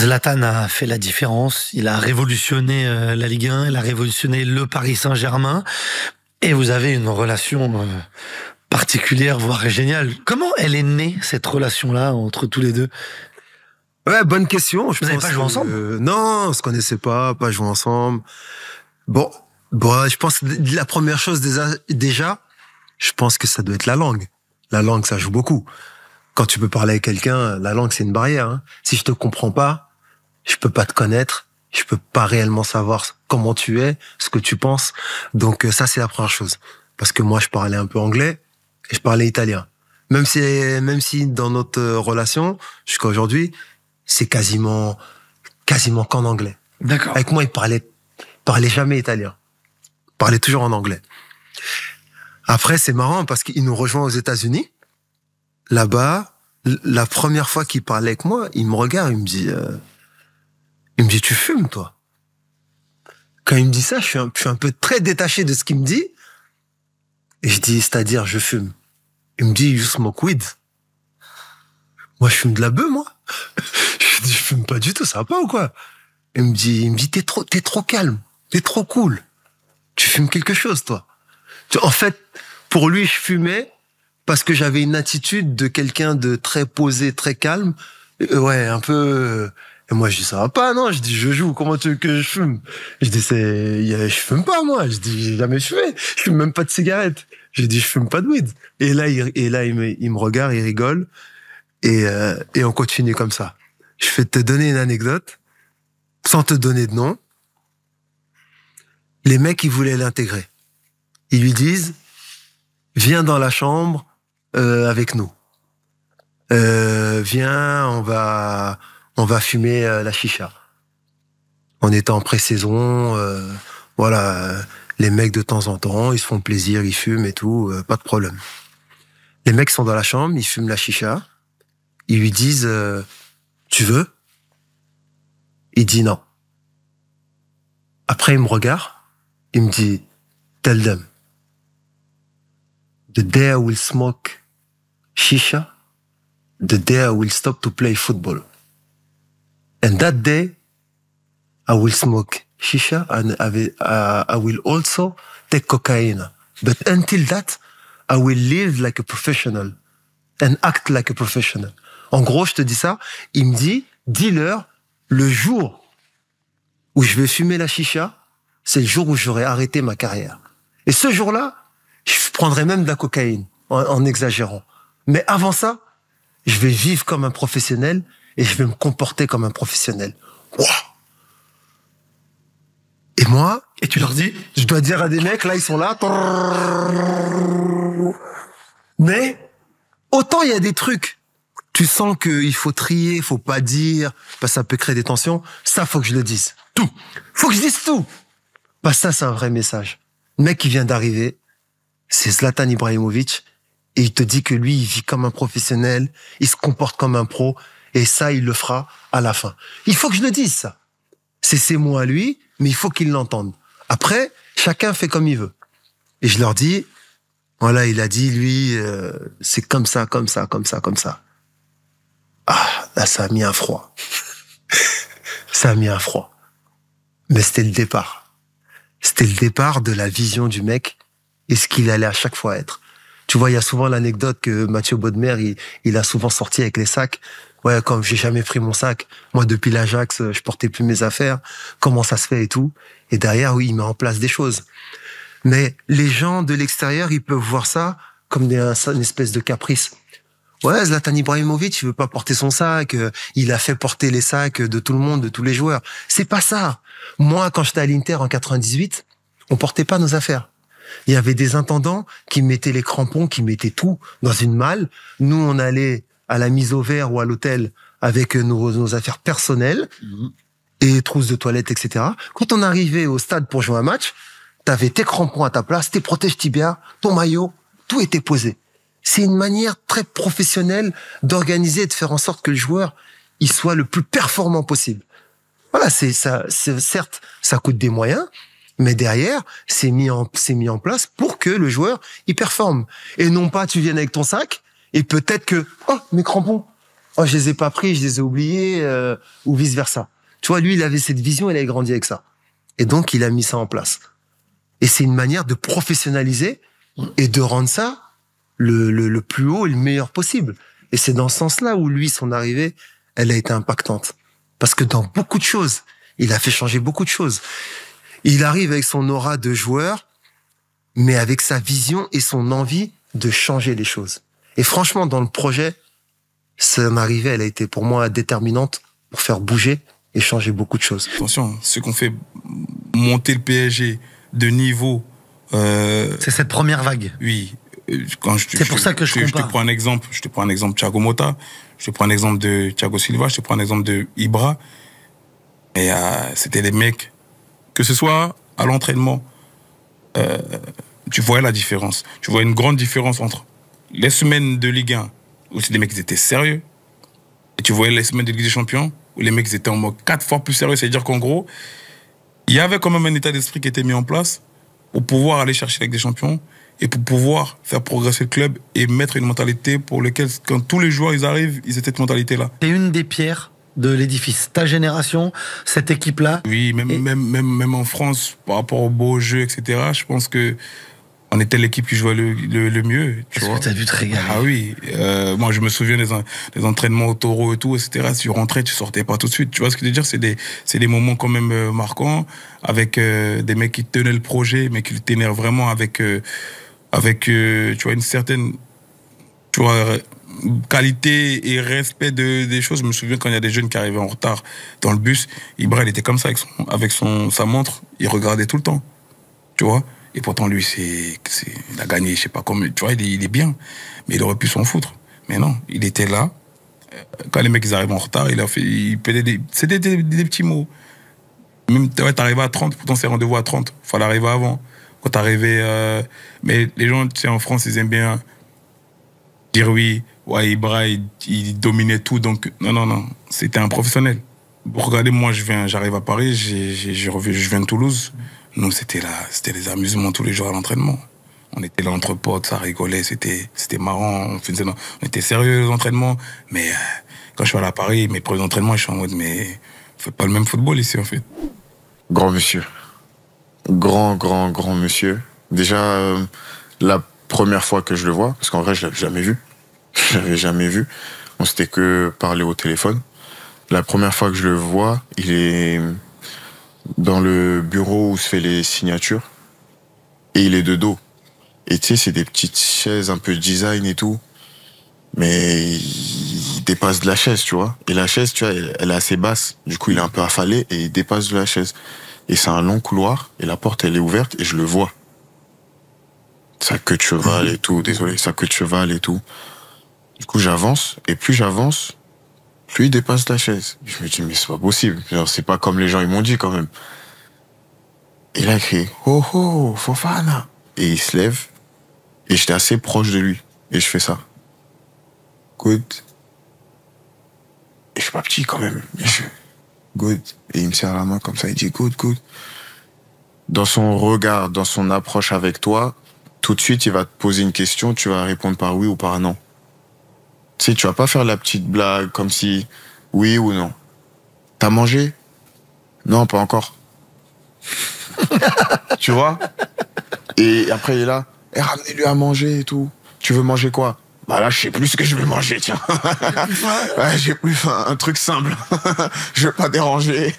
Zlatan a fait la différence. Il a révolutionné la Ligue 1, il a révolutionné le Paris Saint-Germain. Et vous avez une relation particulière, voire géniale. Comment elle est née, cette relation-là, entre tous les deux? Ouais, bonne question. Vous n'avez pas joué ensemble? Non, on se connaissait pas joué ensemble. Bon, je pense que la première chose déjà, je pense que ça doit être la langue. La langue, ça joue beaucoup. Quand tu peux parler avec quelqu'un, la langue, c'est une barrière. Hein. Si je te comprends pas, je peux pas te connaître, je peux pas réellement savoir comment tu es, ce que tu penses. Donc ça, c'est la première chose. Parce que moi, je parlais un peu anglais et je parlais italien. Même si dans notre relation, jusqu'à aujourd'hui, c'est quasiment qu'en anglais. D'accord. Avec moi, il parlait jamais italien. Il parlait toujours en anglais. Après, c'est marrant parce qu'il nous rejoint aux États-Unis. Là-bas, la première fois qu'il parlait avec moi, il me regarde, il me dit, tu fumes, toi? Quand il me dit ça, je suis un peu très détaché de ce qu'il me dit. Et je dis, c'est-à-dire, je fume. Il me dit, you smoke weed. Moi, je fume de la beuh, moi. Je dis, je fume pas du tout, ça va pas ou quoi? Il me dit, t'es trop calme, t'es trop cool. Tu fumes quelque chose, toi. En fait, pour lui, je fumais parce que j'avais une attitude de quelqu'un de très posé, très calme. Ouais, un peu... Et moi, je dis, ça va pas, non? Je dis, je joue, comment tu veux que je fume? Je dis, je fume pas, moi. Je dis, j'ai jamais fumé. Je fume même pas de cigarette. J'ai dit, je fume pas de weed. Et là, il me regarde, il rigole. Et on continue comme ça. Je vais te donner une anecdote, sans te donner de nom. Les mecs, ils voulaient l'intégrer. Ils lui disent, viens dans la chambre avec nous. Viens, on va fumer la chicha. On était en pré-saison, voilà, les mecs de temps en temps, ils se font plaisir, ils fument et tout, pas de problème. Les mecs sont dans la chambre, ils fument la chicha, ils lui disent, tu veux? Il dit non. Après, il me regarde, il me dit, tell them, the day I will smoke shisha, the day I will stop to play football. And that day, I will smoke shisha and I will also take cocaine. But until that, I will live like a professional and act like a professional. En gros, je te dis ça, il me dit, dis-leur, le jour où je vais fumer la chicha, c'est le jour où j'aurai arrêté ma carrière. Et ce jour-là, je prendrai même de la cocaïne, en exagérant. Mais avant ça, je vais vivre comme un professionnel et je vais me comporter comme un professionnel. Wow. Et moi... Et tu leur dis? Je dois dire à des mecs, là, ils sont là. Mais, autant il y a des trucs, tu sens qu'il faut trier, faut pas dire, parce que ça peut créer des tensions. Ça, faut que je le dise. Tout. Faut que je dise tout. Parce que ça, c'est un vrai message. Le mec qui vient d'arriver, c'est Zlatan Ibrahimovic, et il te dit que lui, il vit comme un professionnel, il se comporte comme un pro, et ça, il le fera à la fin. Il faut que je le dise, ça. C'est ses mots à lui, mais il faut qu'il l'entende. Après, chacun fait comme il veut. Et je leur dis, voilà, il a dit, lui, c'est comme ça, comme ça, comme ça, comme ça. Ah, là, ça a mis un froid. Ça a mis un froid. Mais c'était le départ. C'était le départ de la vision du mec et ce qu'il allait à chaque fois être. Tu vois, il y a souvent l'anecdote que Mathieu Bodmer, il a souvent sorti avec les sacs. Ouais, comme j'ai jamais pris mon sac. Moi, depuis l'Ajax, je portais plus mes affaires. Comment ça se fait et tout. Et derrière, oui, il met en place des choses. Mais les gens de l'extérieur, ils peuvent voir ça comme une espèce de caprice. Ouais, Zlatan Ibrahimovic, il veut pas porter son sac. Il a fait porter les sacs de tout le monde, de tous les joueurs. C'est pas ça. Moi, quand j'étais à l'Inter en 98, on portait pas nos affaires. Il y avait des intendants qui mettaient les crampons, qui mettaient tout dans une malle. Nous, on allait à la mise au vert ou à l'hôtel avec nos affaires personnelles et trousses de toilette, etc. Quand on arrivait au stade pour jouer un match, t'avais tes crampons à ta place, tes protèges tibia, ton maillot, tout était posé. C'est une manière très professionnelle d'organiser et de faire en sorte que le joueur il soit le plus performant possible. Voilà, c'est ça. Certes, ça coûte des moyens, mais derrière, c'est mis en place pour que le joueur il performe. Et non pas tu viennes avec ton sac et peut-être que mes crampons. oh, je les ai pas pris, je les ai oubliés, ou vice versa. Tu vois, lui, il avait cette vision, il avait grandi avec ça. Et donc, il a mis ça en place. Et c'est une manière de professionnaliser et de rendre ça le plus haut et le meilleur possible. Et c'est dans ce sens-là où lui, son arrivée, elle a été impactante. Parce que dans beaucoup de choses, il a fait changer beaucoup de choses. Il arrive avec son aura de joueur, mais avec sa vision et son envie de changer les choses. Et franchement, dans le projet, son arrivée, elle a été pour moi déterminante pour faire bouger et changer beaucoup de choses. Attention, ce qu'on fait monter le PSG de niveau... c'est cette première vague. Oui. C'est pour ça que je compare. Je te prends un exemple Thiago Motta, je te prends un exemple de Thiago Silva, je te prends un exemple de Ibra. Et c'était des mecs, que ce soit à l'entraînement, tu voyais la différence. Tu vois une grande différence entre les semaines de Ligue 1, où c'est des mecs qui étaient sérieux, et tu voyais les semaines de Ligue des Champions, où les mecs étaient en mode 4 fois plus sérieux. C'est-à-dire qu'en gros, il y avait quand même un état d'esprit qui était mis en place pour pouvoir aller chercher la Ligue des Champions et pour pouvoir faire progresser le club et mettre une mentalité pour laquelle, quand tous les joueurs ils arrivent, ils aient cette mentalité-là. C'est une des pierres de l'édifice. Ta génération, cette équipe-là. Oui, même en France, par rapport au beau jeu, etc., je pense que on était l'équipe qui jouait le mieux. Est-ce que tu as dû te régaler? Ah oui. Moi, je me souviens des entraînements au taureau et tout, etc. Si tu rentrais, tu sortais pas tout de suite. Tu vois ce que je veux dire? C'est des moments quand même marquants, avec des mecs qui tenaient le projet, mais qui le tenaient vraiment avec tu vois, une certaine, tu vois, qualité et respect des choses. Je me souviens quand il y a des jeunes qui arrivaient en retard dans le bus, Ibra, il était comme ça avec sa montre, il regardait tout le temps. Tu vois? Et pourtant, lui, il a gagné, je sais pas comment, tu vois, il est bien. Mais il aurait pu s'en foutre. Mais non, il était là. Quand les mecs, ils arrivent en retard, c'était des petits mots. Même, t'arrivais à 30, pourtant c'est rendez-vous à 30. Fallait arriver avant. Quand t'arrivais, mais les gens, tu sais, en France, ils aiment bien dire oui, ouais, Ibra, il dominait tout, donc, non. C'était un professionnel. Regardez, moi, j'arrive à Paris, je viens de Toulouse. Nous, c'était les amusements tous les jours à l'entraînement. On était là entre potes, ça rigolait, c'était marrant. On était sérieux aux entraînements. Mais quand je suis allé à Paris, mes premiers entraînements, je suis en mode, mais on fait pas le même football ici, en fait. Grand monsieur. Grand monsieur. Déjà, la première fois que je le vois, parce qu'en vrai, je l'avais jamais vu. Je l'avais jamais vu. On s'était que parlé au téléphone. La première fois que je le vois, il est dans le bureau où se fait les signatures. Et il est de dos. Et tu sais, c'est des petites chaises un peu design et tout. Mais il dépasse de la chaise, tu vois. Et la chaise, tu vois, elle est assez basse. Du coup, il est un peu affalé et il dépasse de la chaise. Et c'est un long couloir et la porte, elle est ouverte et je le vois. Sa queue de cheval et tout, désolé, sa queue de cheval et tout. Du coup, j'avance et plus j'avance, plus il dépasse la chaise. Je me dis, mais c'est pas possible. Genre, c'est pas comme les gens, ils m'ont dit quand même. Et là, il crie, oh oh, Fofana. Et il se lève et j'étais assez proche de lui. Et je fais ça. Good. Et je suis pas petit quand même. Et je fais, good. Et il me serre la main comme ça, il dit, good. Dans son regard, dans son approche avec toi, tout de suite, il va te poser une question, tu vas répondre par oui ou par non. Tu sais, tu vas pas faire la petite blague comme si oui ou non. T'as mangé? Non, pas encore. Tu vois? Et après, il est là, ramenez-lui à manger et tout. Tu veux manger quoi? Bah là, je sais plus ce que je veux manger, tiens. Ouais, j'ai plus faim, un truc simple. Je veux pas déranger.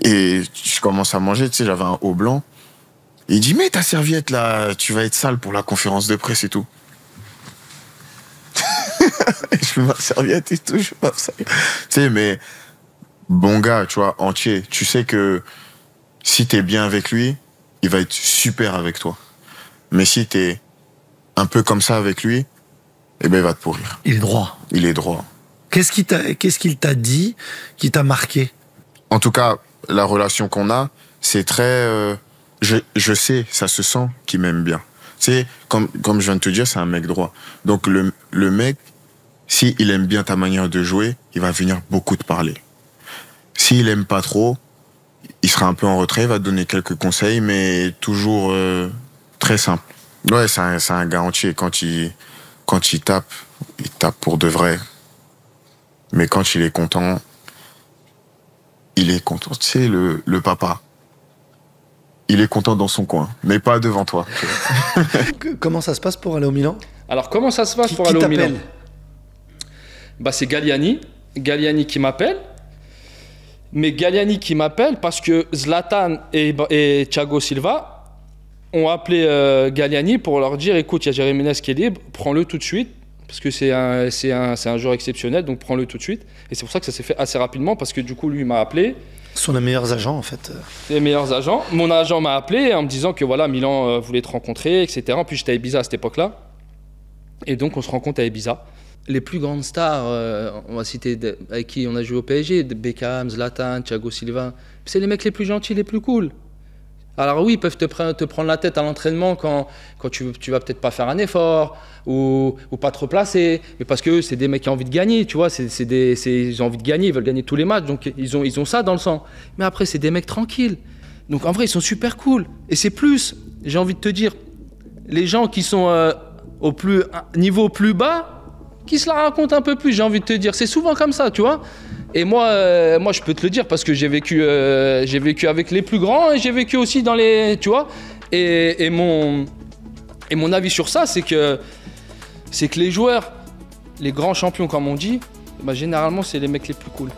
Et je commence à manger, tu sais, j'avais un haut blanc. Et il dit, mais ta serviette là, tu vas être sale pour la conférence de presse et tout. Et je fais ma serviette et tout, je fais pas ça. Tu sais, mais bon gars, tu vois, entier. Tu sais que si t'es bien avec lui, il va être super avec toi. Mais si t'es un peu comme ça avec lui, eh ben il va te pourrir. Il est droit. Il est droit. Qu'est-ce qu'il t'a dit qui t'a marqué? En tout cas, la relation qu'on a, c'est très... je sais, ça se sent qu'il m'aime bien. Tu sais, comme je viens de te dire, c'est un mec droit. Donc le mec, s'il aime bien ta manière de jouer, il va venir beaucoup te parler. S'il aime pas trop, il sera un peu en retrait, il va te donner quelques conseils, mais toujours très simple. Ouais, c'est un gars entier. Quand il tape pour de vrai. Mais quand il est content, tu sais, le papa. Il est content dans son coin, mais pas devant toi. Comment ça se passe pour aller au Milan? Alors, comment ça se passe Qui pour aller au Milan? t'appelle? Bah, c'est Galliani. Galliani qui m'appelle. Mais Galliani qui m'appelle parce que Zlatan et Thiago Silva ont appelé Galliani pour leur dire, écoute, il y a Jérémy Ménez qui est libre, prends-le tout de suite. Parce que c'est un joueur exceptionnel, donc prends-le tout de suite. Et c'est pour ça que ça s'est fait assez rapidement, parce que du coup, lui, il m'a appelé. Ce sont les meilleurs agents, en fait. Les meilleurs agents. Mon agent m'a appelé en me disant que voilà, Milan voulait te rencontrer, etc. En plus, j'étais à Ibiza à cette époque-là. Et donc, on se rencontre à Ibiza. Les plus grandes stars, on va citer avec qui on a joué au PSG, Beckham, Zlatan, Thiago Silva. C'est les mecs les plus gentils, les plus cool. Alors oui, ils peuvent te prendre la tête à l'entraînement quand tu vas peut-être pas faire un effort ou pas te replacer, mais parce que c'est des mecs qui ont envie de gagner, tu vois, ils ont envie de gagner, ils veulent gagner tous les matchs, donc ils ont ça dans le sang. Mais après, c'est des mecs tranquilles. Donc en vrai, ils sont super cool. Et c'est plus, j'ai envie de te dire, les gens qui sont au niveau plus bas, qui se la racontent un peu plus, j'ai envie de te dire. C'est souvent comme ça, tu vois. Et moi, je peux te le dire parce que j'ai vécu avec les plus grands et j'ai vécu aussi dans les, tu vois. Et mon avis sur ça, c'est que les joueurs, les grands champions comme on dit, bah, généralement c'est les mecs les plus cool.